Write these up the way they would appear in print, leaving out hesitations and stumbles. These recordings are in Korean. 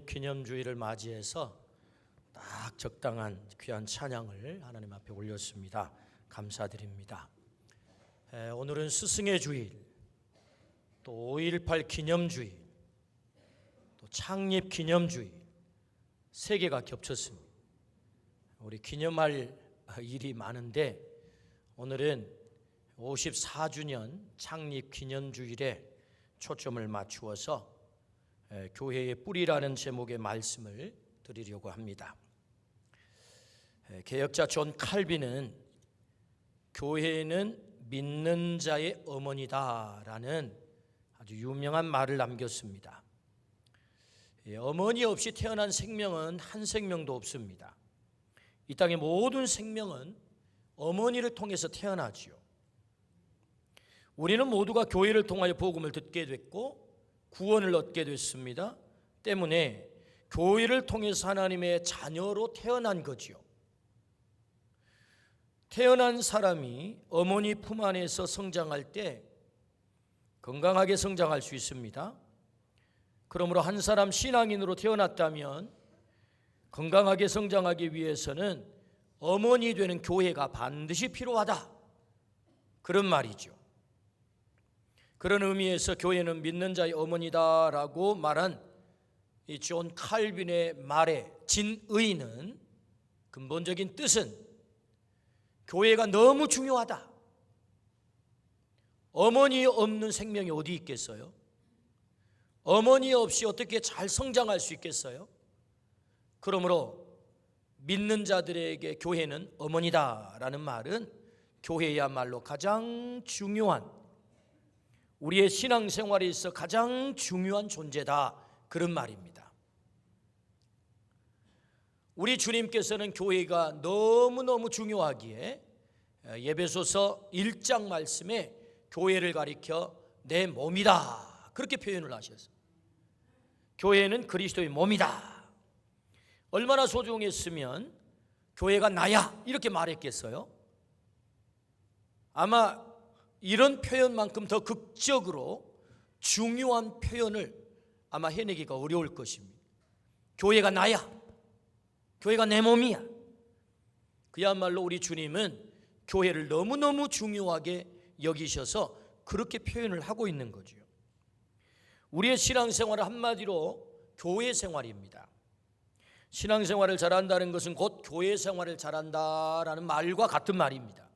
기념주의를 맞이해서 딱 적당한 귀한 찬양을 하나님 앞에 올렸습니다. 감사드립니다. 오늘은 스승의 주일, 또 5.18 기념주일, 또 창립 기념주일 세 개가 겹쳤습니다. 우리 기념할 일이 많은데 오늘은 54주년 창립 기념주일에 초점을 맞추어서 교회의 뿌리라는 제목의 말씀을 드리려고 합니다. 개혁자 존 칼빈은 교회는 믿는 자의 어머니다라는 아주 유명한 말을 남겼습니다. 어머니 없이 태어난 생명은 한 생명도 없습니다. 이 땅의 모든 생명은 어머니를 통해서 태어나지요. 우리는 모두가 교회를 통하여 복음을 듣게 됐고 구원을 얻게 됐습니다. 때문에 교회를 통해서 하나님의 자녀로 태어난 거지요. 태어난 사람이 어머니 품 안에서 성장할 때 건강하게 성장할 수 있습니다. 그러므로 한 사람 신앙인으로 태어났다면 건강하게 성장하기 위해서는 어머니 되는 교회가 반드시 필요하다, 그런 말이죠. 그런 의미에서 교회는 믿는 자의 어머니다라고 말한 이 존 칼빈의 말의 진의는, 근본적인 뜻은 교회가 너무 중요하다. 어머니 없는 생명이 어디 있겠어요? 어머니 없이 어떻게 잘 성장할 수 있겠어요? 그러므로 믿는 자들에게 교회는 어머니다라는 말은 교회야말로 가장 중요한, 우리의 신앙생활에 있어 가장 중요한 존재다, 그런 말입니다. 우리 주님께서는 교회가 너무너무 중요하기에 에베소서 1장 말씀에 교회를 가리켜 내 몸이다, 그렇게 표현을 하셨어요. 교회는 그리스도의 몸이다. 얼마나 소중했으면 교회가 나야 이렇게 말했겠어요? 아마 이런 표현만큼 더 극적으로 중요한 표현을 아마 해내기가 어려울 것입니다. 교회가 나야, 교회가 내 몸이야. 그야말로 우리 주님은 교회를 너무너무 중요하게 여기셔서 그렇게 표현을 하고 있는 거죠. 우리의 신앙생활은 한마디로 교회 생활입니다. 신앙생활을 잘한다는 것은 곧 교회 생활을 잘한다라는 말과 같은 말입니다.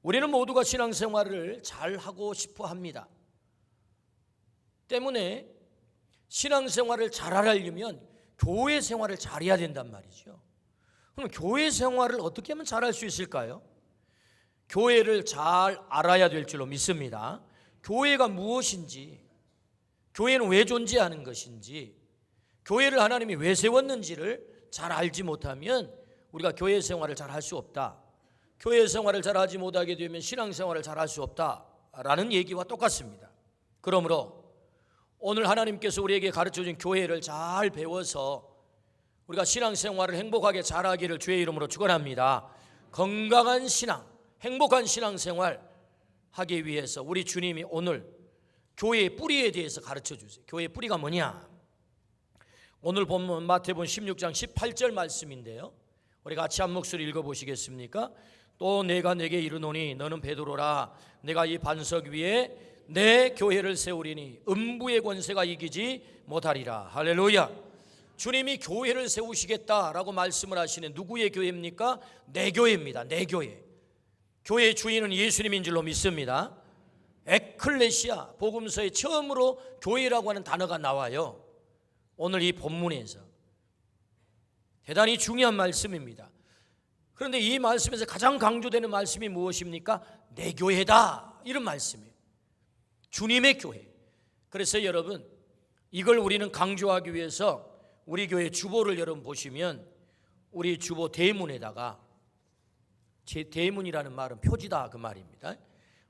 우리는 모두가 신앙생활을 잘하고 싶어 합니다. 때문에 신앙생활을 잘하려면 교회 생활을 잘해야 된단 말이죠. 그럼 교회 생활을 어떻게 하면 잘할 수 있을까요? 교회를 잘 알아야 될 줄로 믿습니다. 교회가 무엇인지, 교회는 왜 존재하는 것인지, 교회를 하나님이 왜 세웠는지를 잘 알지 못하면 우리가 교회 생활을 잘 할 수 없다. 교회 생활을 잘하지 못하게 되면 신앙생활을 잘할 수 없다라는 얘기와 똑같습니다. 그러므로 오늘 하나님께서 우리에게 가르쳐준 교회를 잘 배워서 우리가 신앙생활을 행복하게 잘하기를 주의 이름으로 축원합니다. 건강한 신앙, 행복한 신앙생활 하기 위해서 우리 주님이 오늘 교회의 뿌리에 대해서 가르쳐주세요. 교회의 뿌리가 뭐냐? 오늘 본문 마태복음 16장 18절 말씀인데요, 우리 같이 한 목소리 읽어보시겠습니까? 또 내가 네게 이르노니 너는 베드로라. 내가 이 반석 위에 내 교회를 세우리니 음부의 권세가 이기지 못하리라. 할렐루야. 주님이 교회를 세우시겠다라고 말씀을 하시는 누구의 교회입니까? 내 교회입니다. 내 교회. 교회의 주인은 예수님인 줄로 믿습니다. 에클레시아, 복음서에 처음으로 교회라고 하는 단어가 나와요. 오늘 이 본문에서 대단히 중요한 말씀입니다. 그런데 이 말씀에서 가장 강조되는 말씀이 무엇입니까? 내 교회다, 이런 말씀이에요. 주님의 교회. 그래서 여러분, 이걸 우리는 강조하기 위해서 우리 교회 주보를 여러분 보시면 우리 주보 대문에다가, 제 대문이라는 말은 표지다 그 말입니다.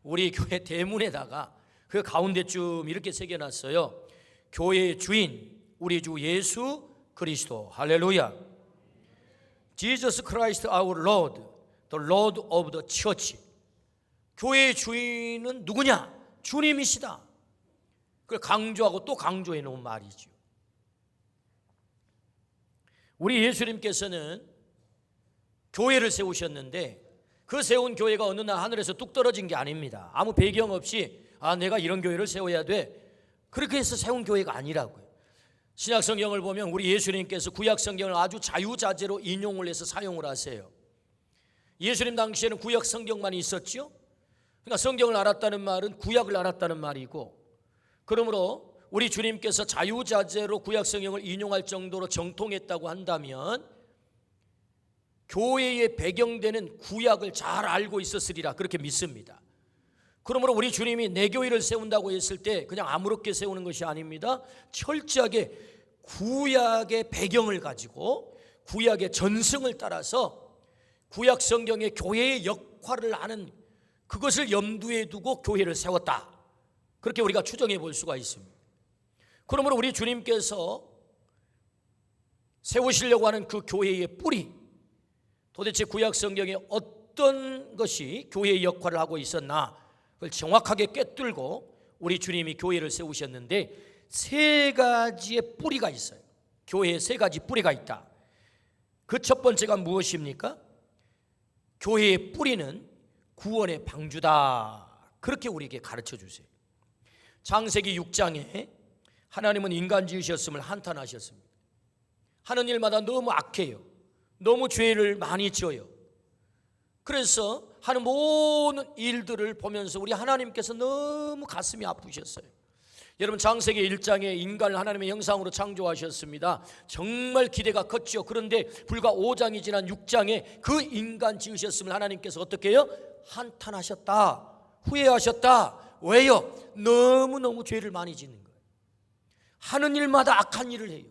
우리 교회 대문에다가 그 가운데쯤 이렇게 새겨놨어요. 교회의 주인 우리 주 예수 그리스도. 할렐루야. Jesus Christ our Lord, the Lord of the Church. 교회의 주인은 누구냐? 주님이시다. 그걸 강조하고 또 강조해 놓은 말이죠. 우리 예수님께서는 교회를 세우셨는데 그 세운 교회가 어느 날 하늘에서 뚝 떨어진 게 아닙니다. 아무 배경 없이 내가 이런 교회를 세워야 돼, 그렇게 해서 세운 교회가 아니라고요. 신약 성경을 보면 우리 예수님께서 구약 성경을 아주 자유자재로 인용을 해서 사용을 하세요. 예수님 당시에는 구약 성경만 있었죠. 그러니까 성경을 알았다는 말은 구약을 알았다는 말이고, 그러므로 우리 주님께서 자유자재로 구약 성경을 인용할 정도로 정통했다고 한다면 교회의 배경되는 구약을 잘 알고 있었으리라 그렇게 믿습니다. 그러므로 우리 주님이 내 교회를 세운다고 했을 때 그냥 아무렇게 세우는 것이 아닙니다. 철저하게 구약의 배경을 가지고 구약의 전승을 따라서 구약 성경의 교회의 역할을 아는 그것을 염두에 두고 교회를 세웠다, 그렇게 우리가 추정해 볼 수가 있습니다. 그러므로 우리 주님께서 세우시려고 하는 그 교회의 뿌리, 도대체 구약 성경에 어떤 것이 교회의 역할을 하고 있었나, 그걸 정확하게 꿰뚫고 우리 주님이 교회를 세우셨는데 세 가지의 뿌리가 있어요. 교회에 세 가지 뿌리가 있다. 그 첫 번째가 무엇입니까? 교회의 뿌리는 구원의 방주다, 그렇게 우리에게 가르쳐 주세요. 창세기 6장에 하나님은 인간 지으셨음을 한탄하셨습니다. 하는 일마다 너무 악해요. 너무 죄를 많이 지어요. 그래서 하는 모든 일들을 보면서 우리 하나님께서 너무 가슴이 아프셨어요. 여러분, 창세기 1장에 인간을 하나님의 형상으로 창조하셨습니다. 정말 기대가 컸죠. 그런데 불과 5장이 지난 6장에 그 인간 지으셨음을 하나님께서 어떻게 해요? 한탄하셨다, 후회하셨다. 왜요? 너무너무 죄를 많이 짓는 거예요. 하는 일마다 악한 일을 해요.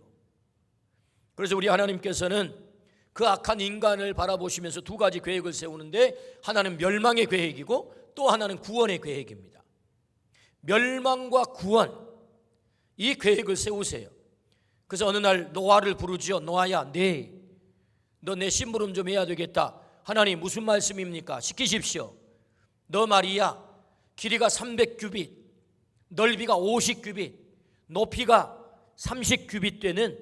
그래서 우리 하나님께서는 그 악한 인간을 바라보시면서 두 가지 계획을 세우는데, 하나는 멸망의 계획이고 또 하나는 구원의 계획입니다. 멸망과 구원, 이 계획을 세우세요. 그래서 어느 날 노아를 부르죠. 노아야, 너 내 심부름 좀 해야 되겠다. 하나님, 무슨 말씀입니까? 시키십시오. 너 말이야, 길이가 300규빗, 넓이가 50규빗, 높이가 30규빗 되는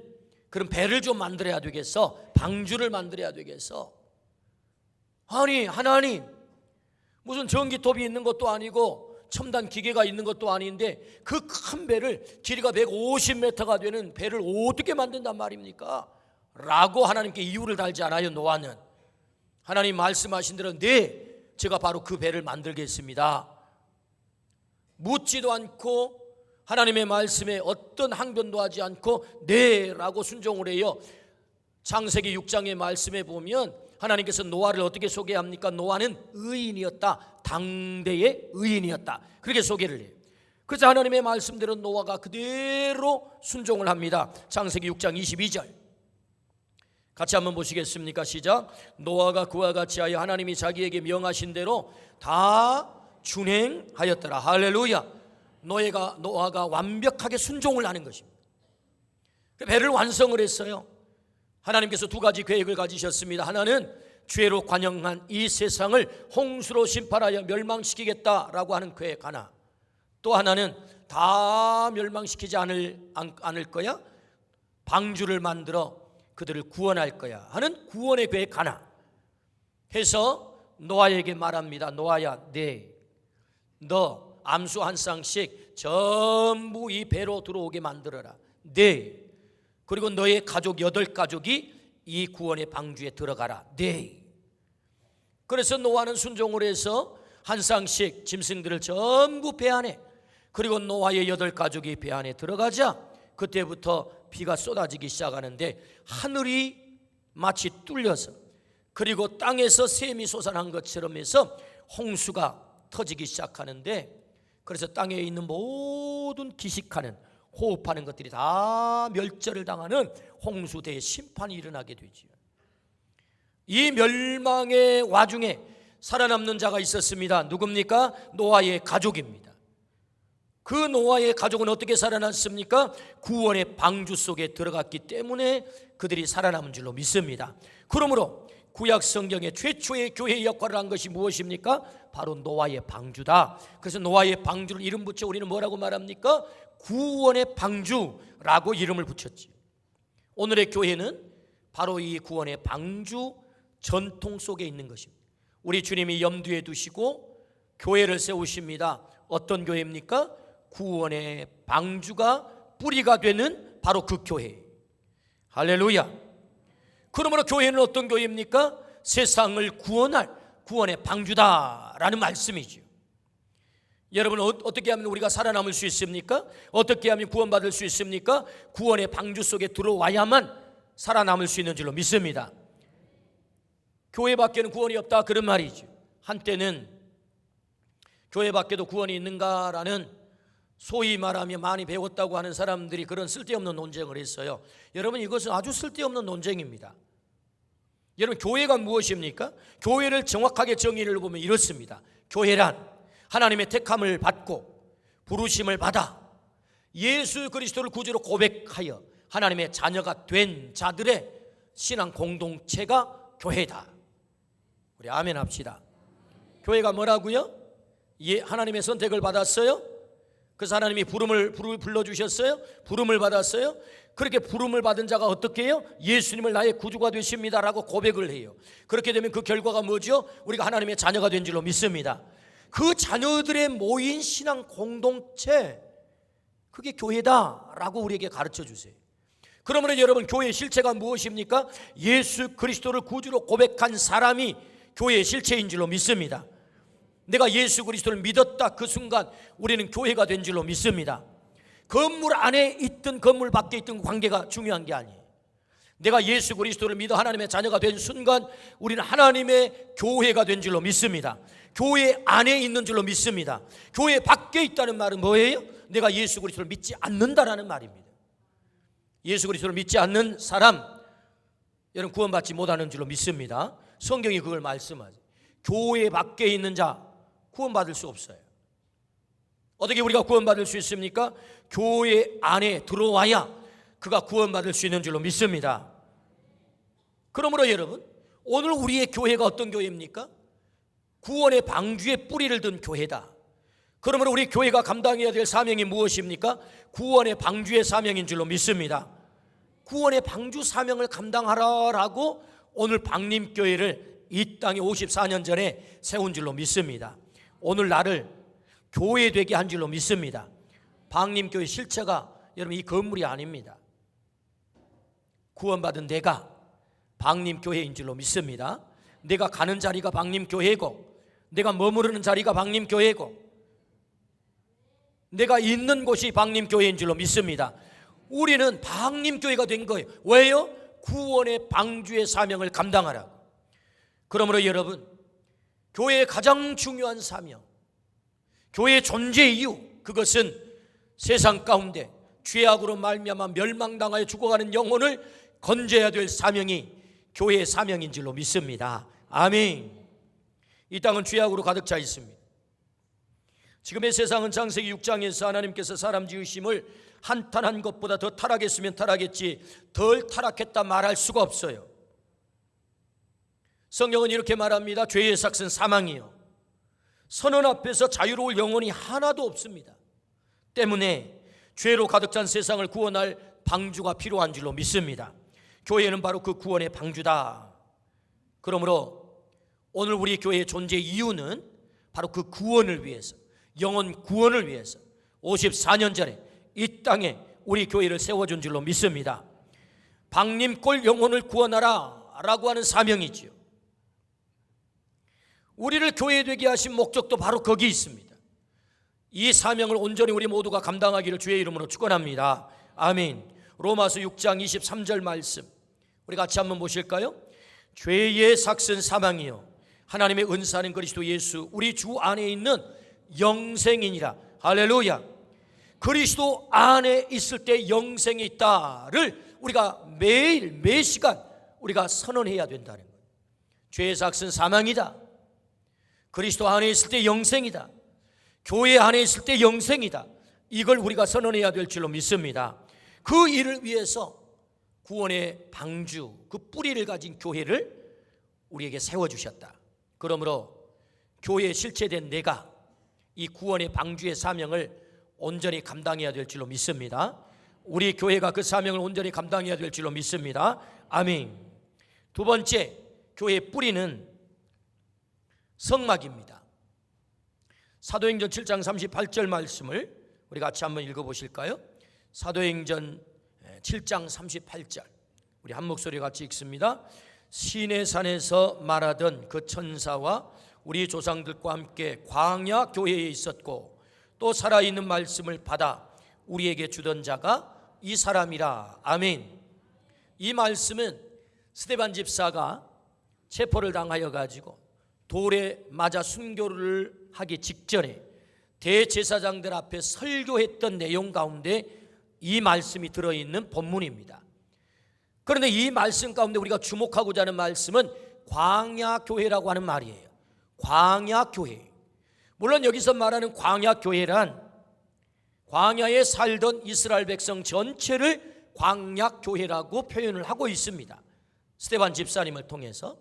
그런 배를 좀 만들어야 되겠어. 방주를 만들어야 되겠어. 아니, 하나님, 무슨 전기톱이 있는 것도 아니고 첨단 기계가 있는 것도 아닌데 그 큰 배를, 길이가 150m가 되는 배를 어떻게 만든단 말입니까? 라고 하나님께 이유를 달지 않아요. 노아는 하나님 말씀하신 대로 제가 바로 그 배를 만들겠습니다. 묻지도 않고 하나님의 말씀에 어떤 항변도 하지 않고 라고 순종을 해요. 창세기 6장의 말씀에 보면 하나님께서 노아를 어떻게 소개합니까? 노아는 의인이었다, 당대의 의인이었다, 그렇게 소개를 해요. 그래서 하나님의 말씀대로 노아가 그대로 순종을 합니다. 창세기 6장 22절 같이 한번 보시겠습니까? 시작. 노아가 그와 같이 하여 하나님이 자기에게 명하신 대로 다 준행하였더라. 할렐루야. 노아가 완벽하게 순종을 하는 것입니다. 배를 완성을 했어요. 하나님께서 두 가지 계획을 가지셨습니다. 하나는 죄로 관영한 이 세상을 홍수로 심판하여 멸망시키겠다라고 하는 계획 하나, 또 하나는 다 멸망시키지 않을 거야, 방주를 만들어 그들을 구원할 거야 하는 구원의 계획 하나 해서 노아에게 말합니다. 노아야, 너 암수 한 쌍씩 전부 이 배로 들어오게 만들어라. 그리고 너의 가족 8가족이 이 구원의 방주에 들어가라. 그래서 노아는 순종을 해서 한 쌍씩 짐승들을 전부 배 안에, 그리고 노아의 8가족이 배 안에 들어가자 그때부터 비가 쏟아지기 시작하는데 하늘이 마치 뚫려서, 그리고 땅에서 샘이 솟아난 것처럼 해서 홍수가 터지기 시작하는데, 그래서 땅에 있는 모든 기식하는, 호흡하는 것들이 다 멸절을 당하는 홍수 대심판이 일어나게 되지요. 이 멸망의 와중에 살아남는 자가 있었습니다. 누굽니까? 노아의 가족입니다. 그 노아의 가족은 어떻게 살아났습니까? 구원의 방주 속에 들어갔기 때문에 그들이 살아남은 줄로 믿습니다. 그러므로 구약 성경의 최초의 교회의 역할을 한 것이 무엇입니까? 바로 노아의 방주다. 그래서 노아의 방주를 이름 붙여 우리는 뭐라고 말합니까? 구원의 방주라고 이름을 붙였지. 오늘의 교회는 바로 이 구원의 방주 전통 속에 있는 것입니다. 우리 주님이 염두에 두시고 교회를 세우십니다. 어떤 교회입니까? 구원의 방주가 뿌리가 되는 바로 그 교회. 할렐루야. 그러므로 교회는 어떤 교회입니까? 세상을 구원할 구원의 방주다라는 말씀이죠. 여러분, 어떻게 하면 우리가 살아남을 수 있습니까? 어떻게 하면 구원받을 수 있습니까? 구원의 방주 속에 들어와야만 살아남을 수 있는 줄로 믿습니다. 교회 밖에는 구원이 없다, 그런 말이죠. 한때는 교회 밖에도 구원이 있는가라는, 소위 말하며 많이 배웠다고 하는 사람들이 그런 쓸데없는 논쟁을 했어요. 여러분, 이것은 아주 쓸데없는 논쟁입니다. 여러분, 교회가 무엇입니까? 교회를 정확하게 정의를 보면 이렇습니다. 교회란 하나님의 택함을 받고 부르심을 받아 예수 그리스도를 구주로 고백하여 하나님의 자녀가 된 자들의 신앙 공동체가 교회다. 우리 아멘 합시다. 교회가 뭐라고요? 하나님의 선택을 받았어요. 그래서 하나님이 부름을 불러주셨어요. 부름을 받았어요. 그렇게 부름을 받은 자가 어떻게 해요? 예수님을 나의 구주가 되십니다라고 고백을 해요. 그렇게 되면 그 결과가 뭐죠? 우리가 하나님의 자녀가 된 줄로 믿습니다. 그 자녀들의 모인 신앙 공동체, 그게 교회다라고 우리에게 가르쳐 주세요. 그러면 여러분, 교회의 실체가 무엇입니까? 예수 그리스도를 구주로 고백한 사람이 교회의 실체인 줄로 믿습니다. 내가 예수 그리스도를 믿었다, 그 순간 우리는 교회가 된 줄로 믿습니다. 건물 안에 있든 건물 밖에 있든 관계가 중요한 게 아니에요. 내가 예수 그리스도를 믿어 하나님의 자녀가 된 순간 우리는 하나님의 교회가 된 줄로 믿습니다. 교회 안에 있는 줄로 믿습니다. 교회 밖에 있다는 말은 뭐예요? 내가 예수 그리스도를 믿지 않는다라는 말입니다. 예수 그리스도를 믿지 않는 사람, 여러분, 구원받지 못하는 줄로 믿습니다. 성경이 그걸 말씀하죠. 교회 밖에 있는 자 구원받을 수 없어요. 어떻게 우리가 구원받을 수 있습니까? 교회 안에 들어와야 그가 구원받을 수 있는 줄로 믿습니다. 그러므로 여러분, 오늘 우리의 교회가 어떤 교회입니까? 구원의 방주에 뿌리를 든 교회다. 그러므로 우리 교회가 감당해야 될 사명이 무엇입니까? 구원의 방주의 사명인 줄로 믿습니다. 구원의 방주 사명을 감당하라라고 오늘 방림교회를 이 땅에 54년 전에 세운 줄로 믿습니다. 오늘 나를 교회 되게 한 줄로 믿습니다. 방림교회 실체가 여러분 이 건물이 아닙니다. 구원받은 내가 방림교회인 줄로 믿습니다. 내가 가는 자리가 방림교회고, 내가 머무르는 자리가 방림교회고, 내가 있는 곳이 방림교회인 줄로 믿습니다. 우리는 방림교회가 된 거예요. 왜요? 구원의 방주의 사명을 감당하라고. 그러므로 여러분, 교회의 가장 중요한 사명, 교회의 존재 이유, 그것은 세상 가운데 죄악으로 말미암아 멸망당하여 죽어가는 영혼을 건져야 될 사명이 교회의 사명인 줄로 믿습니다. 아멘. 이 땅은 죄악으로 가득 차 있습니다. 지금의 세상은 창세기 6장에서 하나님께서 사람 지으심을 한탄한 것보다 더 타락했으면 타락했지 덜 타락했다 말할 수가 없어요. 성경은 이렇게 말합니다. 죄의 삭은 사망이요, 선언 앞에서 자유로울 영혼이 하나도 없습니다. 때문에 죄로 가득 찬 세상을 구원할 방주가 필요한 줄로 믿습니다. 교회는 바로 그 구원의 방주다. 그러므로 오늘 우리 교회의 존재 이유는 바로 그 구원을 위해서, 영혼 구원을 위해서 54년 전에 이 땅에 우리 교회를 세워준 줄로 믿습니다. 방림골 영혼을 구원하라 라고 하는 사명이지요. 우리를 교회 되게 하신 목적도 바로 거기 있습니다. 이 사명을 온전히 우리 모두가 감당하기를 주의 이름으로 축원합니다. 아멘. 로마서 6장 23절 말씀 우리 같이 한번 보실까요? 죄의 삭은 사망이요, 하나님의 은사는 그리스도 예수 우리 주 안에 있는 영생이니라. 할렐루야. 그리스도 안에 있을 때 영생이 있다를 우리가 매일 매시간 우리가 선언해야 된다는 거예요. 죄의 삭은 사망이다, 그리스도 안에 있을 때 영생이다, 교회 안에 있을 때 영생이다, 이걸 우리가 선언해야 될 줄로 믿습니다. 그 일을 위해서 구원의 방주, 그 뿌리를 가진 교회를 우리에게 세워주셨다. 그러므로 교회에 실체된 내가 이 구원의 방주의 사명을 온전히 감당해야 될 줄로 믿습니다. 우리 교회가 그 사명을 온전히 감당해야 될 줄로 믿습니다. 아멘. 두 번째, 교회의 뿌리는 성막입니다. 사도행전 7장 38절 말씀을 우리 같이 한번 읽어보실까요? 사도행전 7장 38절 우리 한 목소리 같이 읽습니다. 시내산에서 말하던 그 천사와 우리 조상들과 함께 광야 교회에 있었고 또 살아있는 말씀을 받아 우리에게 주던 자가 이 사람이라. 아멘. 이 말씀은 스데반 집사가 체포를 당하여 가지고 돌에 맞아 순교를 하기 직전에 대제사장들 앞에 설교했던 내용 가운데 이 말씀이 들어있는 본문입니다. 그런데 이 말씀 가운데 우리가 주목하고자 하는 말씀은 광야교회라고 하는 말이에요. 광야교회. 물론 여기서 말하는 광야교회란 광야에 살던 이스라엘 백성 전체를 광야교회라고 표현을 하고 있습니다. 스데반 집사님을 통해서.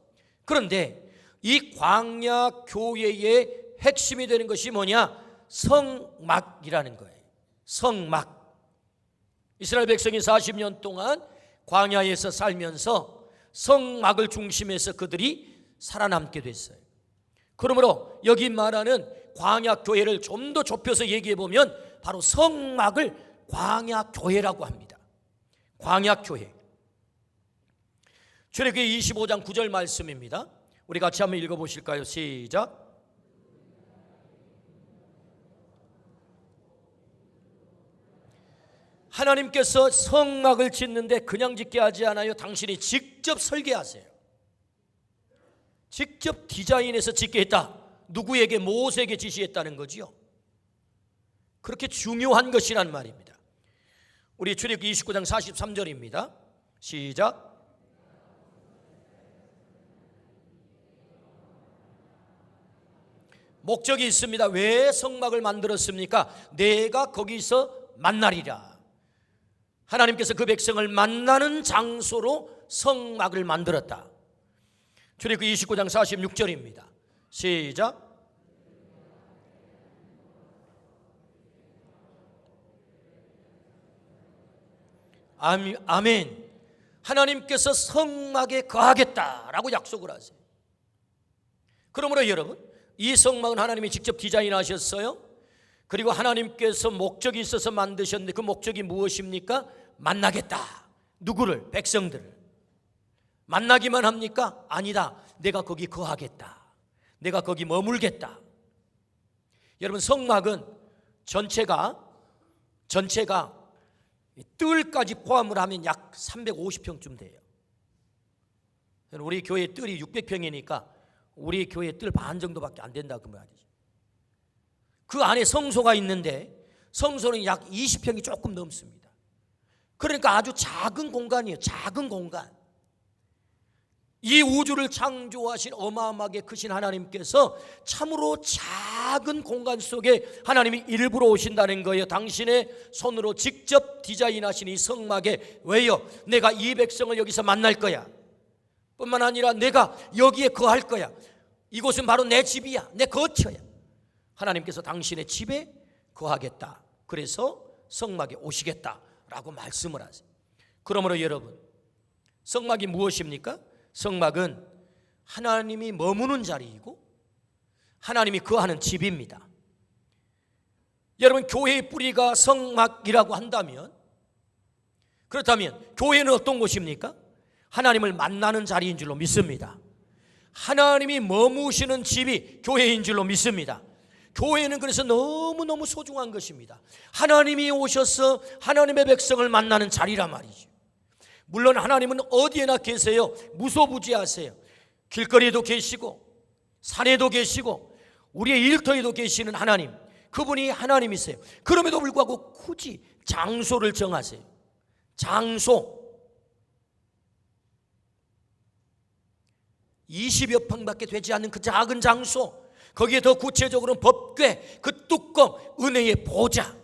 그런데 이 광야교회의 핵심이 되는 것이 뭐냐? 성막이라는 거예요. 성막. 이스라엘 백성이 40년 동안 광야에서 살면서 성막을 중심해서 그들이 살아남게 됐어요. 그러므로 여기 말하는 광야교회를 좀 더 좁혀서 얘기해 보면 바로 성막을 광야교회라고 합니다. 광야교회. 출애굽기 25장 9절 말씀입니다. 우리 같이 한번 읽어보실까요? 시작. 하나님께서 성막을 짓는데 그냥 짓게 하지 않아요. 당신이 직접 설계하세요. 직접 디자인해서 짓게 했다. 누구에게? 모세에게 지시했다는 거지요. 그렇게 중요한 것이란 말입니다. 우리 출애굽기 29장 43절입니다. 시작. 목적이 있습니다. 왜 성막을 만들었습니까? 내가 거기서 만나리라. 하나님께서 그 백성을 만나는 장소로 성막을 만들었다. 출애굽기 29장 46절입니다. 시작. 아멘. 하나님께서 성막에 거하겠다라고 약속을 하세요. 그러므로 여러분, 이 성막은 하나님이 직접 디자인하셨어요. 그리고 하나님께서 목적이 있어서 만드셨는데 그 목적이 무엇입니까? 만나겠다. 누구를? 백성들을. 만나기만 합니까? 아니다. 내가 거기 거하겠다. 내가 거기 머물겠다. 여러분, 성막은 전체가 뜰까지 포함을 하면 약 350평쯤 돼요. 우리 교회 뜰이 600평이니까 우리 교회 뜰 반 정도밖에 안 된다 그 말이죠. 그 안에 성소가 있는데 성소는 약 20평이 조금 넘습니다. 그러니까 아주 작은 공간이에요. 작은 공간. 이 우주를 창조하신 어마어마하게 크신 하나님께서 참으로 작은 공간 속에 하나님이 일부러 오신다는 거예요. 당신의 손으로 직접 디자인하신 이 성막에. 왜요? 내가 이 백성을 여기서 만날 거야. 뿐만 아니라 내가 여기에 거할 거야. 이곳은 바로 내 집이야. 내 거처야. 하나님께서 당신의 집에 거하겠다. 그래서 성막에 오시겠다라고 말씀을 하세요. 그러므로 여러분, 성막이 무엇입니까? 성막은 하나님이 머무는 자리이고 하나님이 거하는 집입니다. 여러분, 교회의 뿌리가 성막이라고 한다면, 그렇다면 교회는 어떤 곳입니까? 하나님을 만나는 자리인 줄로 믿습니다. 하나님이 머무시는 집이 교회인 줄로 믿습니다. 교회는 그래서 너무너무 소중한 것입니다. 하나님이 오셔서 하나님의 백성을 만나는 자리란 말이죠. 물론 하나님은 어디에나 계세요. 무소부지하세요. 길거리에도 계시고 산에도 계시고 우리의 일터에도 계시는 하나님, 그분이 하나님이세요. 그럼에도 불구하고 굳이 장소를 정하세요. 장소 20여 평밖에 되지 않는 그 작은 장소, 거기에 더 구체적으로는 법궤, 그 뚜껑, 은혜의 보좌.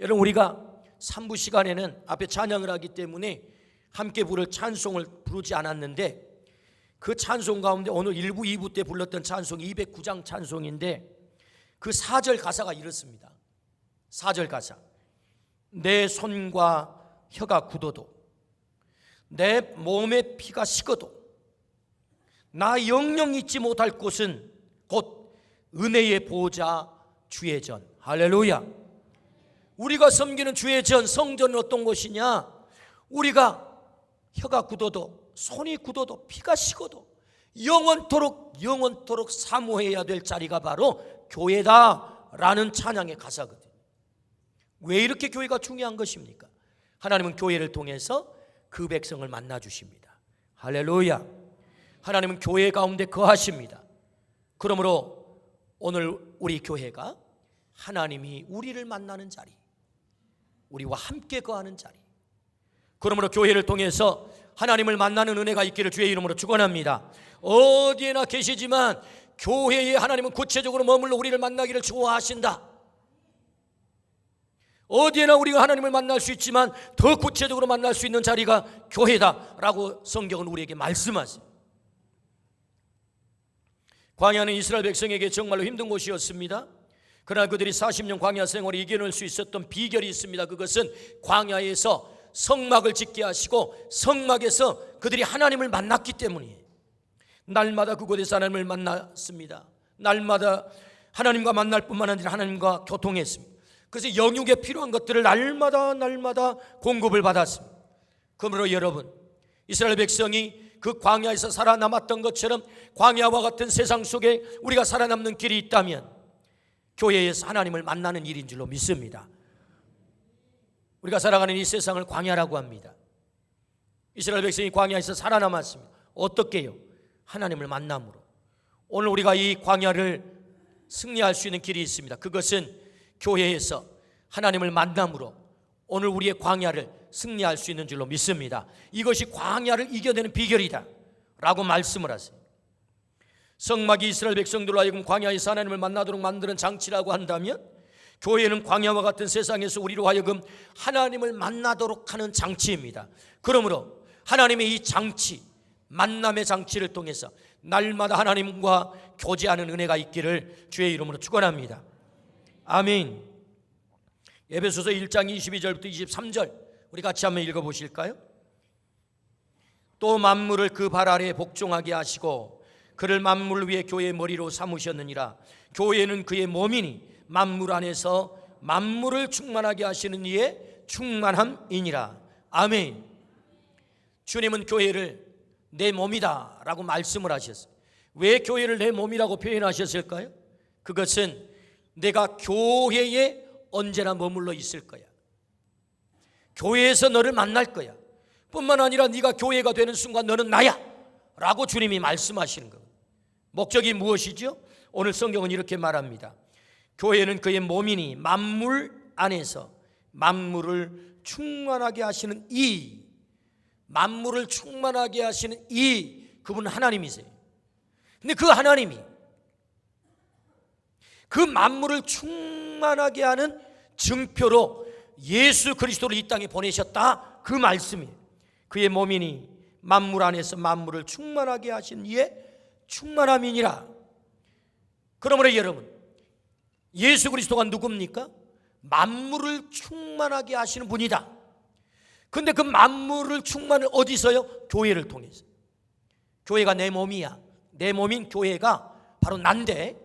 여러분, 우리가 3부 시간에는 앞에 찬양을 하기 때문에 함께 부를 찬송을 부르지 않았는데, 그 찬송 가운데 오늘 1부, 2부 때 불렀던 찬송 209장 찬송인데 그 4절 가사가 이렇습니다. 4절 가사. 내 손과 혀가 굳어도, 내 몸에 피가 식어도 나 영영 잊지 못할 곳은 곧 은혜의 보좌 주의 전. 할렐루야. 우리가 섬기는 주의 전, 성전은 어떤 곳이냐? 우리가 혀가 굳어도, 손이 굳어도, 피가 식어도 영원토록 사모해야 될 자리가 바로 교회다라는 찬양의 가사거든요. 왜 이렇게 교회가 중요한 것입니까? 하나님은 교회를 통해서 그 백성을 만나 주십니다. 할렐루야. 하나님은 교회 가운데 거하십니다. 그러므로 오늘 우리 교회가 하나님이 우리를 만나는 자리, 우리와 함께 거하는 자리, 그러므로 교회를 통해서 하나님을 만나는 은혜가 있기를 주의 이름으로 축원합니다. 어디에나 계시지만 교회에 하나님은 구체적으로 머물러 우리를 만나기를 좋아하신다. 어디에나 우리가 하나님을 만날 수 있지만 더 구체적으로 만날 수 있는 자리가 교회다라고 성경은 우리에게 말씀하세요. 광야는 이스라엘 백성에게 정말로 힘든 곳이었습니다. 그러나 그들이 40년 광야 생활을 이겨낼 수 있었던 비결이 있습니다. 그것은 광야에서 성막을 짓게 하시고 성막에서 그들이 하나님을 만났기 때문이에요. 날마다 그곳에서 하나님을 만났습니다. 날마다 하나님과 만날 뿐만 아니라 하나님과 교통했습니다. 그래서 영육에 필요한 것들을 날마다 공급을 받았습니다. 그러므로 여러분, 이스라엘 백성이 그 광야에서 살아남았던 것처럼 광야와 같은 세상 속에 우리가 살아남는 길이 있다면 교회에서 하나님을 만나는 일인 줄로 믿습니다. 우리가 살아가는 이 세상을 광야라고 합니다. 이스라엘 백성이 광야에서 살아남았습니다. 어떻게요? 하나님을 만남으로. 오늘 우리가 이 광야를 승리할 수 있는 길이 있습니다. 그것은 교회에서 하나님을 만남으로 오늘 우리의 광야를 승리할 수 있는 줄로 믿습니다. 이것이 광야를 이겨내는 비결이다 라고 말씀을 하세요. 성막이 이스라엘 백성들로 하여금 광야에서 하나님을 만나도록 만드는 장치라고 한다면 교회는 광야와 같은 세상에서 우리로 하여금 하나님을 만나도록 하는 장치입니다. 그러므로 하나님의 이 장치, 만남의 장치를 통해서 날마다 하나님과 교제하는 은혜가 있기를 주의 이름으로 축원합니다. 아멘. 에베소서 1장 22절부터 23절 우리 같이 한번 읽어보실까요? 또 만물을 그 발 아래에 복종하게 하시고 그를 만물 위에 교회의 머리로 삼으셨느니라. 교회는 그의 몸이니 만물 안에서 만물을 충만하게 하시는 이의 충만함이니라. 아멘. 주님은 교회를 내 몸이다 라고 말씀을 하셨어요. 왜 교회를 내 몸이라고 표현하셨을까요? 그것은 내가 교회에 언제나 머물러 있을 거야. 교회에서 너를 만날 거야. 뿐만 아니라 네가 교회가 되는 순간 너는 나야 라고 주님이 말씀하시는 거예요. 목적이 무엇이죠? 오늘 성경은 이렇게 말합니다. 교회는 그의 몸이니 만물 안에서 만물을 충만하게 하시는 이, 만물을 충만하게 하시는 이 그분은 하나님이세요. 근데 그 하나님이 그 만물을 충만하게 하는 증표로 예수 그리스도를 이 땅에 보내셨다, 그 말씀이에요. 그의 몸이니 만물 안에서 만물을 충만하게 하신 이의 충만함이니라. 그러므로 여러분, 예수 그리스도가 누굽니까? 만물을 충만하게 하시는 분이다. 근데 그 만물을 충만을 어디서요? 교회를 통해서. 교회가 내 몸이야. 내 몸인 교회가 바로 난데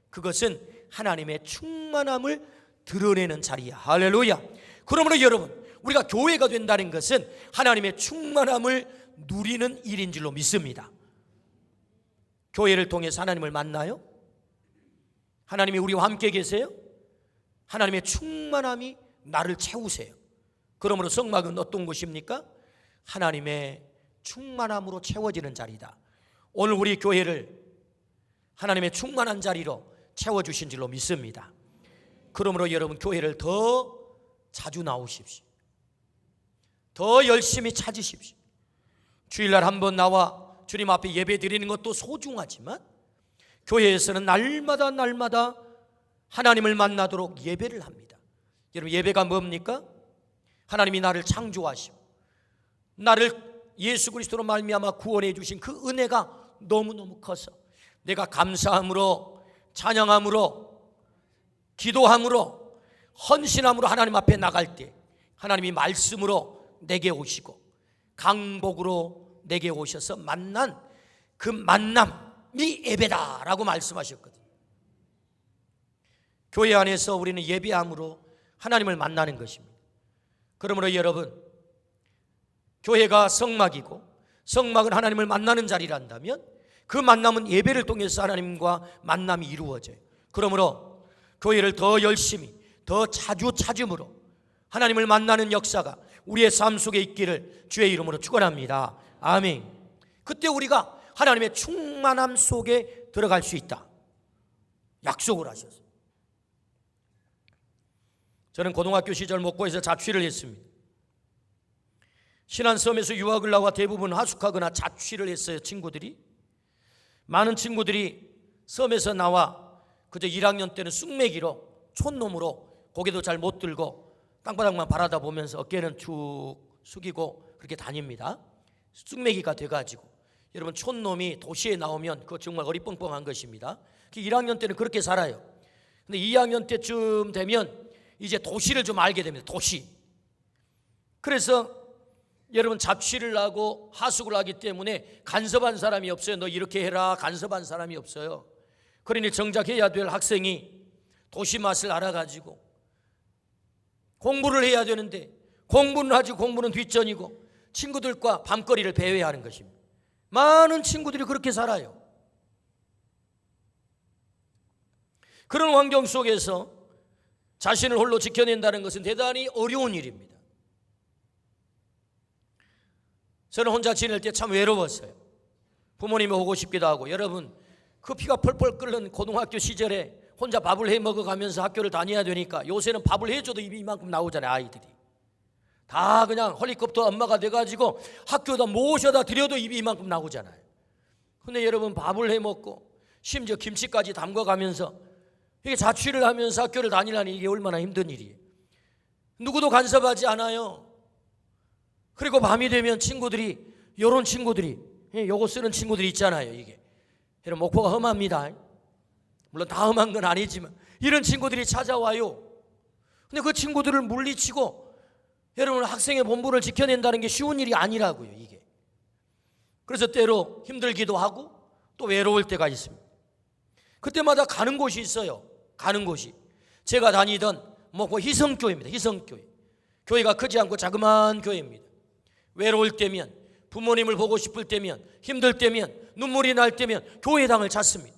그것은 하나님의 충만함을 드러내는 자리야. 할렐루야. 그러므로 여러분, 우리가 교회가 된다는 것은 하나님의 충만함을 누리는 일인 줄로 믿습니다. 교회를 통해서 하나님을 만나요? 하나님이 우리와 함께 계세요? 하나님의 충만함이 나를 채우세요. 그러므로 성막은 어떤 곳입니까? 하나님의 충만함으로 채워지는 자리다. 오늘 우리 교회를 하나님의 충만한 자리로 채워주신 줄로 믿습니다. 그러므로 여러분, 교회를 더 자주 나오십시오. 더 열심히 찾으십시오. 주일날 한번 나와 주님 앞에 예배 드리는 것도 소중하지만 교회에서는 날마다 하나님을 만나도록 예배를 합니다. 여러분, 예배가 뭡니까? 하나님이 나를 창조하시고 나를 예수 그리스도로 말미암아 구원해 주신 그 은혜가 너무너무 커서 내가 감사함으로, 찬양함으로, 기도함으로, 헌신함으로 하나님 앞에 나갈 때 하나님이 말씀으로 내게 오시고 강복으로 내게 오셔서 만난 그 만남이 예배다라고 말씀하셨거든요. 교회 안에서 우리는 예배함으로 하나님을 만나는 것입니다. 그러므로 여러분, 교회가 성막이고 성막은 하나님을 만나는 자리란다면 그 만남은 예배를 통해서 하나님과 만남이 이루어져요. 그러므로 교회를 더 열심히 더 자주 찾음으로 하나님을 만나는 역사가 우리의 삶 속에 있기를 주의 이름으로 축원합니다. 아멘. 그때 우리가 하나님의 충만함 속에 들어갈 수 있다 약속을 하셨어요. 저는 고등학교 시절 목포에서 자취를 했습니다. 신안섬에서 유학을 나와 대부분 하숙하거나 자취를 했어요. 친구들이 많은 친구들이 섬에서 나와 그저 1학년 때는 쑥매기로 촌놈으로 고개도 잘 못 들고 땅바닥만 바라다 보면서 어깨는 축 숙이고 그렇게 다닙니다. 쑥매기가 돼가지고 여러분, 촌놈이 도시에 나오면 그거 정말 어리뻥뻥한 것입니다. 1학년 때는 그렇게 살아요. 근데 2학년 때쯤 되면 이제 도시를 좀 알게 됩니다. 도시. 그래서 여러분, 자취를 하고 하숙을 하기 때문에 간섭한 사람이 없어요. 너 이렇게 해라 간섭한 사람이 없어요. 그러니 정작 해야 될 학생이 도시 맛을 알아가지고 공부를 해야 되는데 공부는 하지 공부는 뒷전이고 친구들과 밤거리를 배회하는 것입니다. 많은 친구들이 그렇게 살아요. 그런 환경 속에서 자신을 홀로 지켜낸다는 것은 대단히 어려운 일입니다. 저는 혼자 지낼 때 참 외로웠어요. 부모님이 오고 싶기도 하고. 여러분, 그 피가 펄펄 끓는 고등학교 시절에 혼자 밥을 해 먹어가면서 학교를 다녀야 되니까 요새는 밥을 해줘도 입이 이만큼 나오잖아요. 아이들이 다 그냥 헐리콥터 엄마가 돼가지고 학교에다 모셔다 드려도 입이 이만큼 나오잖아요. 근데 여러분, 밥을 해 먹고 심지어 김치까지 담궈가면서 이게 자취를 하면서 학교를 다니라니 이게 얼마나 힘든 일이에요. 누구도 간섭하지 않아요. 그리고 밤이 되면 친구들이, 요런 친구들이, 요거 쓰는 친구들이 있잖아요. 이게 여러분, 목포가 험합니다. 물론 다 험한 건 아니지만 이런 친구들이 찾아와요. 근데 그 친구들을 물리치고 여러분, 학생의 본분을 지켜낸다는 게 쉬운 일이 아니라고요. 이게. 그래서 때로 힘들기도 하고 또 외로울 때가 있습니다. 그때마다 가는 곳이 있어요. 가는 곳이 제가 다니던 목포 희성교회입니다. 희성교회. 교회가 크지 않고 자그마한 교회입니다. 외로울 때면, 부모님을 보고 싶을 때면, 힘들 때면, 눈물이 날 때면 교회당을 찾습니다.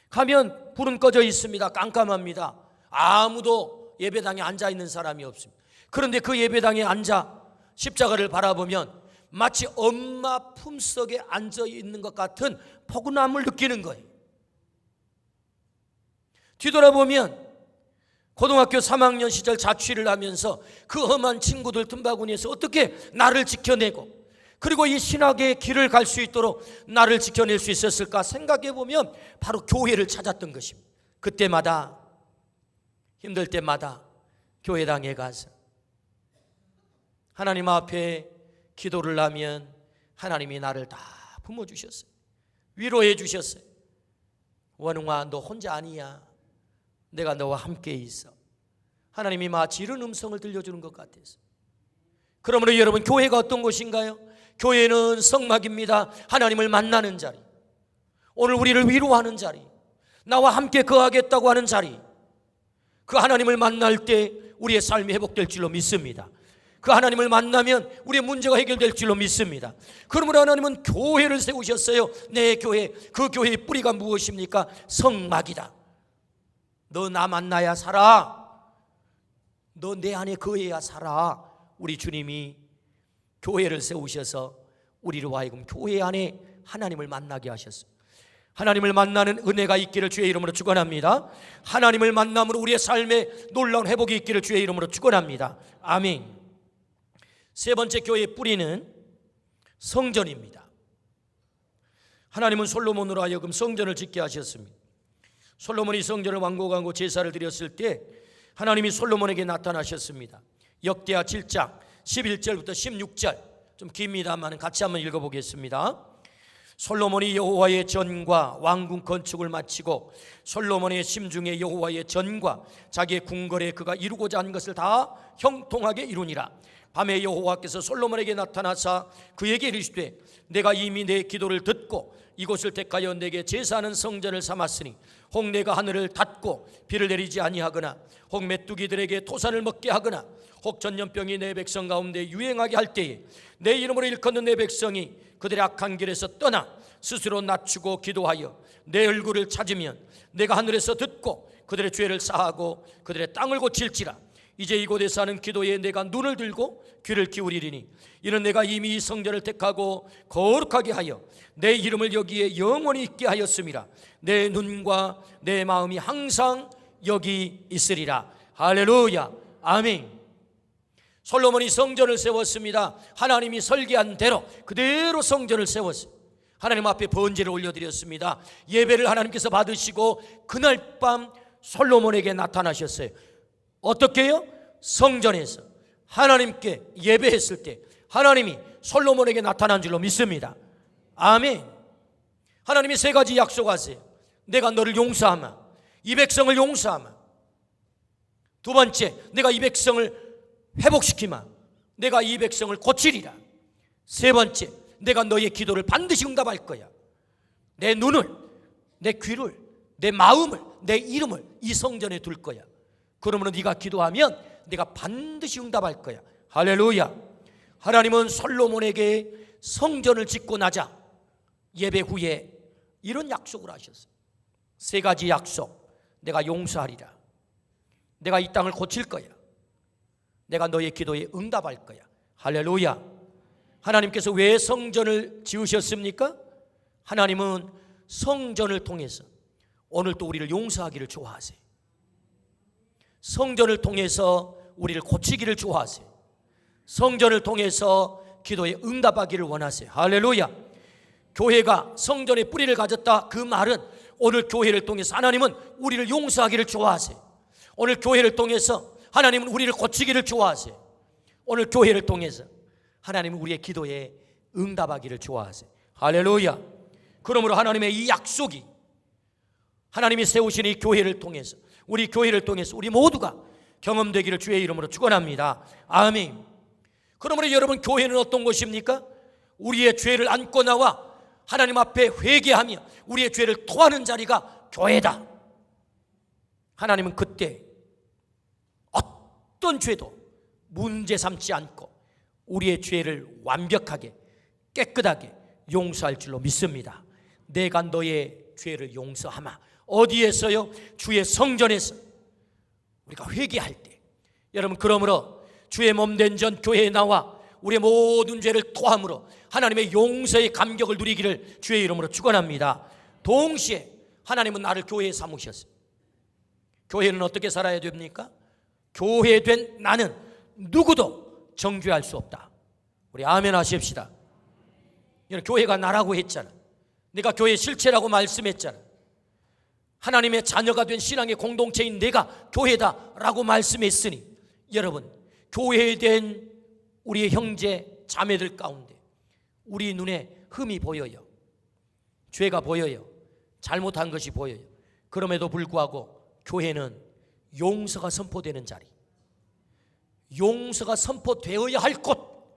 가면 불은 꺼져 있습니다. 깜깜합니다. 아무도 예배당에 앉아 있는 사람이 없습니다. 그런데 그 예배당에 앉아 십자가를 바라보면 마치 엄마 품속에 앉아 있는 것 같은 포근함을 느끼는 거예요. 뒤돌아보면 고등학교 3학년 시절 자취를 하면서 그 험한 친구들 틈바구니에서 어떻게 나를 지켜내고 그리고 이 신학의 길을 갈 수 있도록 나를 지켜낼 수 있었을까 생각해 보면 바로 교회를 찾았던 것입니다. 그때마다 힘들 때마다 교회당에 가서 하나님 앞에 기도를 하면 하나님이 나를 다 품어주셨어요. 위로해 주셨어요. 원웅아, 너 혼자 아니야. 내가 너와 함께 있어. 하나님이 마치 이런 음성을 들려주는 것 같아서. 그러므로 여러분, 교회가 어떤 곳인가요? 교회는 성막입니다. 하나님을 만나는 자리, 오늘 우리를 위로하는 자리, 나와 함께 거하겠다고 하는 자리. 그 하나님을 만날 때 우리의 삶이 회복될 줄로 믿습니다. 그 하나님을 만나면 우리의 문제가 해결될 줄로 믿습니다. 그러므로 하나님은 교회를 세우셨어요. 내 교회. 그 교회의 뿌리가 무엇입니까? 성막이다. 너 나 만나야 살아. 너 내 안에 거해야 살아. 우리 주님이 교회를 세우셔서 우리로 하여금 교회 안에 하나님을 만나게 하셨어요. 하나님을 만나는 은혜가 있기를 주의 이름으로 축원합니다. 하나님을 만남으로 우리의 삶에 놀라운 회복이 있기를 주의 이름으로 축원합니다. 아멘. 세 번째 교회의 뿌리는 성전입니다. 하나님은 솔로몬으로 하여금 성전을 짓게 하셨습니다. 솔로몬이 성전을 완공하고 제사를 드렸을 때 하나님이 솔로몬에게 나타나셨습니다. 역대하 7장 11절부터 16절, 좀 깁니다만 같이 한번 읽어보겠습니다. 솔로몬이 여호와의 전과 왕궁 건축을 마치고 솔로몬의 심중에 여호와의 전과 자기의 궁궐에 그가 이루고자 한 것을 다 형통하게 이루니라. 밤에 여호와께서 솔로몬에게 나타나사 그에게 이르시되 내가 이미 내 기도를 듣고 이곳을 택하여 내게 제사하는 성전을 삼았으니 혹 내가 하늘을 닫고 비를 내리지 아니하거나 혹 메뚜기들에게 토산을 먹게 하거나 혹 전염병이 내 백성 가운데 유행하게 할 때에 내 이름으로 일컫는 내 백성이 그들의 악한 길에서 떠나 스스로 낮추고 기도하여 내 얼굴을 찾으면 내가 하늘에서 듣고 그들의 죄를 사하고 그들의 땅을 고칠지라. 이제 이곳에서 하는 기도에 내가 눈을 들고 귀를 기울이리니 이는 내가 이미 이 성전을 택하고 거룩하게 하여 내 이름을 여기에 영원히 있게 하였음이라. 내 눈과 내 마음이 항상 여기 있으리라. 할렐루야. 아멘. 솔로몬이 성전을 세웠습니다. 하나님이 설계한 대로 그대로 성전을 세웠어요. 하나님 앞에 번제를 올려드렸습니다. 예배를 하나님께서 받으시고 그날 밤 솔로몬에게 나타나셨어요. 어떻게요? 성전에서 하나님께 예배했을 때 하나님이 솔로몬에게 나타난 줄로 믿습니다. 아멘. 하나님이 세 가지 약속하세요. 내가 너를 용서하마, 이 백성을 용서하마. 두 번째, 내가 이 백성을 회복시키마, 내가 이 백성을 고치리라. 세 번째, 내가 너의 기도를 반드시 응답할 거야. 내 눈을, 내 귀를, 내 마음을, 내 이름을 이 성전에 둘 거야. 그러면 네가 기도하면 내가 반드시 응답할 거야. 할렐루야. 하나님은 솔로몬에게 성전을 짓고 나자 예배 후에 이런 약속을 하셨어요. 세 가지 약속. 내가 용서하리라, 내가 이 땅을 고칠 거야, 내가 너의 기도에 응답할 거야. 할렐루야. 하나님께서 왜 성전을 지으셨습니까? 하나님은 성전을 통해서 오늘도 우리를 용서하기를 좋아하세요. 성전을 통해서 우리를 고치기를 좋아하세요. 성전을 통해서 기도에 응답하기를 원하세요. 할렐루야. 교회가 성전의 뿌리를 가졌다, 그 말은 오늘 교회를 통해서 하나님은 우리를 용서하기를 좋아하세요. 오늘 교회를 통해서 하나님은 우리를 고치기를 좋아하세요. 오늘 교회를 통해서 하나님은 우리의 기도에 응답하기를 좋아하세요. 할렐루야. 그러므로 하나님의 이 약속이 하나님이 세우신 이 교회를 통해서, 우리 교회를 통해서 우리 모두가 경험되기를 주의 이름으로 축원합니다. 아멘. 그러므로 여러분, 교회는 어떤 곳입니까? 우리의 죄를 안고 나와 하나님 앞에 회개하며 우리의 죄를 토하는 자리가 교회다. 하나님은 그때 어떤 죄도 문제 삼지 않고 우리의 죄를 완벽하게 깨끗하게 용서할 줄로 믿습니다. 내가 너의 죄를 용서하마. 어디에서요? 주의 성전에서 우리가 회개할 때. 여러분, 그러므로 주의 몸된 전 교회에 나와 우리의 모든 죄를 토함으로 하나님의 용서의 감격을 누리기를 주의 이름으로 축원합니다. 동시에 하나님은 나를 교회에 삼으셨어요. 교회는 어떻게 살아야 됩니까? 교회된 나는 누구도 정죄할 수 없다. 우리 아멘 하십시다. 교회가 나라고 했잖아. 내가 교회 실체라고 말씀했잖아. 하나님의 자녀가 된 신앙의 공동체인 내가 교회다라고 말씀했으니, 여러분, 교회된 우리의 형제 자매들 가운데 우리 눈에 흠이 보여요. 죄가 보여요. 잘못한 것이 보여요. 그럼에도 불구하고 교회는 용서가 선포되는 자리, 용서가 선포되어야 할 곳,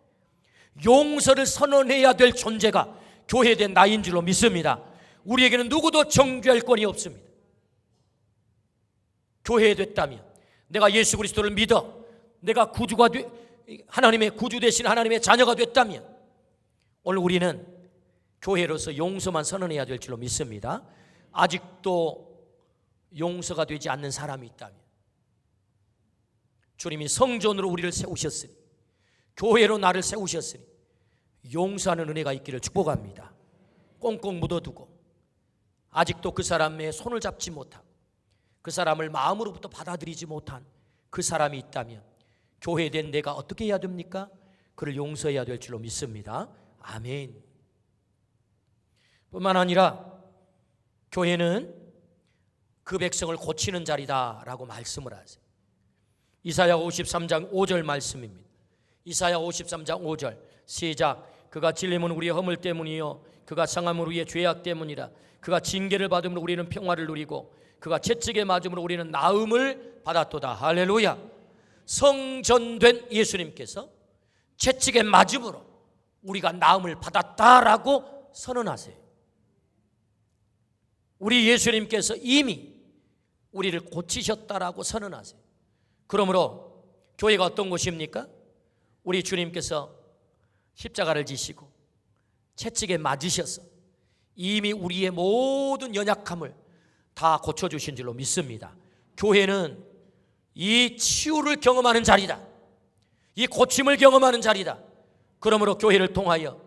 용서를 선언해야 될 존재가 교회된 나인 줄로 믿습니다. 우리에게는 누구도 정죄할 권이 없습니다. 교회됐다면, 내가 예수 그리스도를 믿어 내가 구주가 하나님의 구주 되신 하나님의 자녀가 됐다면, 오늘 우리는 교회로서 용서만 선언해야 될 줄로 믿습니다. 아직도 용서가 되지 않는 사람이 있다면, 주님이 성전으로 우리를 세우셨으니, 교회로 나를 세우셨으니 용서하는 은혜가 있기를 축복합니다. 꽁꽁 묻어두고 아직도 그 사람의 손을 잡지 못하고 그 사람을 마음으로부터 받아들이지 못한 그 사람이 있다면, 교회된 내가 어떻게 해야 됩니까? 그를 용서해야 될 줄로 믿습니다. 아멘. 뿐만 아니라 교회는 그 백성을 고치는 자리다라고 말씀을 하세요. 이사야 53장 5절 말씀입니다. 이사야 53장 5절 시작. 그가 질림은 우리의 허물 때문이요 그가 상함으로 우리의 죄악 때문이라. 그가 징계를 받음으로 우리는 평화를 누리고 그가 채찍에 맞음으로 우리는 나음을 받았도다. 할렐루야. 성전된 예수님께서 채찍에 맞음으로 우리가 나음을 받았다라고 선언하세요. 우리 예수님께서 이미 우리를 고치셨다라고 선언하세요. 그러므로 교회가 어떤 곳입니까? 우리 주님께서 십자가를 지시고 채찍에 맞으셔서 이미 우리의 모든 연약함을 다 고쳐주신 줄로 믿습니다. 교회는 이 치유를 경험하는 자리다. 이 고침을 경험하는 자리다. 그러므로 교회를 통하여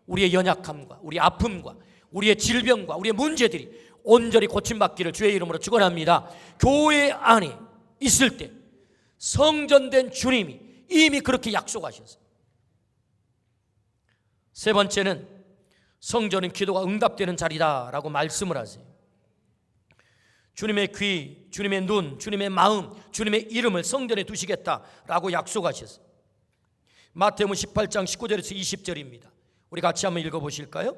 우리의 연약함과 우리의 아픔과 우리의 질병과 우리의 문제들이 온전히 고침받기를 주의 이름으로 축원합니다. 교회 안에 있을 때 성전된 주님이 이미 그렇게 약속하셨어요. 세 번째는 성전은 기도가 응답되는 자리다라고 말씀을 하세요. 주님의 귀, 주님의 눈, 주님의 마음, 주님의 이름을 성전에 두시겠다라고 약속하셨어요. 마태복음 18장 19절에서 20절입니다. 우리 같이 한번 읽어보실까요?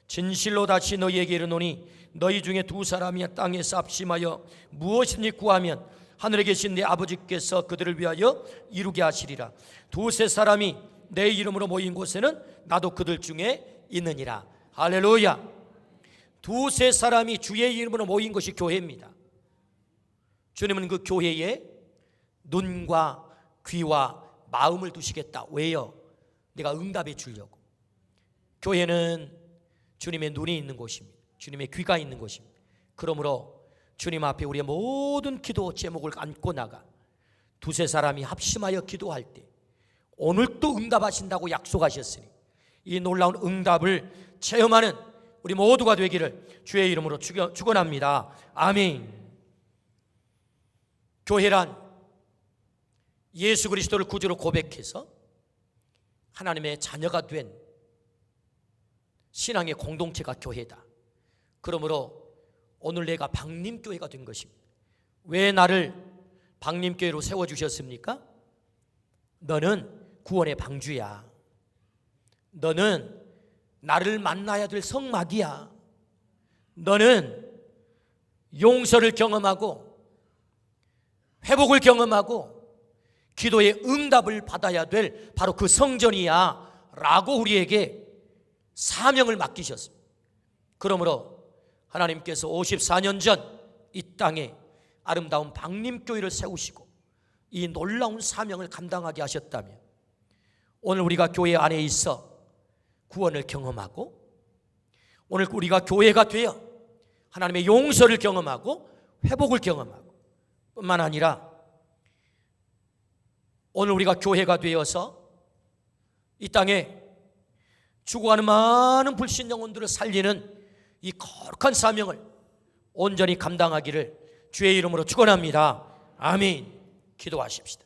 진실로 다시 너희에게 이르노니 너희 중에 두 사람이 땅에서 합심하여 무엇이든지 구하면 하늘에 계신 내 아버지께서 그들을 위하여 이루게 하시리라. 두세 사람이 내 이름으로 모인 곳에는 나도 그들 중에 있느니라. 할렐루야. 두세 사람이 주의 이름으로 모인 것이 교회입니다. 주님은 그 교회에 눈과 귀와 마음을 두시겠다. 왜요? 내가 응답해 주려고. 교회는 주님의 눈이 있는 곳입니다. 주님의 귀가 있는 곳입니다. 그러므로 주님 앞에 우리의 모든 기도 제목을 안고 나가 두세 사람이 합심하여 기도할 때 오늘 또 응답하신다고 약속하셨으니 이 놀라운 응답을 체험하는 우리 모두가 되기를 주의 이름으로 축원합니다. 아멘. 교회란 예수 그리스도를 구주로 고백해서 하나님의 자녀가 된 신앙의 공동체가 교회다. 그러므로 오늘 내가 방림교회가 된 것입니다. 왜 나를 방림교회로 세워주셨습니까? 너는 구원의 방주야. 너는 나를 만나야 될 성막이야. 너는 용서를 경험하고 회복을 경험하고 기도의 응답을 받아야 될 바로 그 성전이야 라고 우리에게 사명을 맡기셨습니다. 그러므로 하나님께서 54년 전 이 땅에 아름다운 방림교회를 세우시고 이 놀라운 사명을 감당하게 하셨다면 오늘 우리가 교회 안에 있어 구원을 경험하고 오늘 우리가 교회가 되어 하나님의 용서를 경험하고 회복을 경험하고 뿐만 아니라 오늘 우리가 교회가 되어서 이 땅에 죽어가는 많은 불신 영혼들을 살리는 이 거룩한 사명을 온전히 감당하기를 주의 이름으로 축원합니다. 아멘. 기도하십시다.